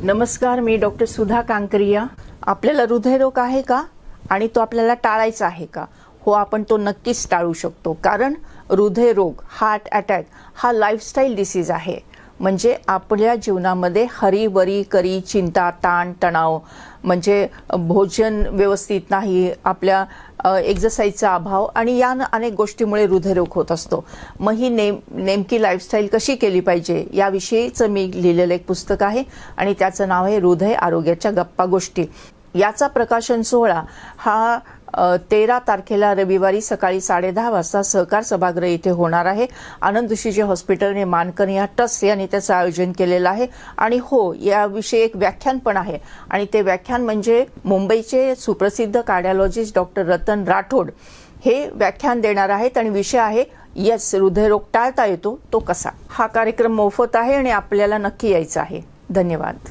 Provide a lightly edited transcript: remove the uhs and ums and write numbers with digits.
नमस्कार, मी डॉक्टर सुधा कांकरिया। आपल्याला हृदयरोग आहे का आणि तो आपल्याला टाळायचा आहे का? हो, आपण तो नक्कीच टाळू शकतो, कारण हृदयरोग, हार्ट अटॅक हा लाईफस्टाईल डिसीज आहे। म्हणजे आपल्या जीवनामध्ये हरी करी, चिंता, ताण तणाव, म्हणजे भोजन व्यवस्थित नाही, आपल्या एक्सरसाइजचा अभाव आणि या अनेक गोष्टीमुळे हृदयरोग होत असतो। मग ही नेमकी लाईफस्टाईल कशी केली पाहिजे याविषयीचं मी लिहिलेलं एक पुस्तक आहे आणि त्याचं नाव आहे हृदय आरोग्याच्या गप्पा गोष्टी। याचा प्रकाशन सोहळा हा 13 तारखेला रविवारी सकाळी 10:30 वाजता सहकार सभागृह येथे होणार आहे। आनंद ऋषीजी हॉस्पिटलने मानकनिया ट्रस्ट यांनी त्याचं आयोजन केलेलं आहे। आणि हो, याविषयी एक व्याख्यान पण आहे आणि ते व्याख्यान म्हणजे मुंबईचे सुप्रसिद्ध कार्डिओलॉजिस्ट डॉक्टर रतन राठोड हे व्याख्यान देणार आहेत आणि विषय आहे यस, हृदयरोग टाळता येतो तो कसा। हा कार्यक्रम मोफत आहे आणि आपल्याला नक्की यायचं आहे। धन्यवाद।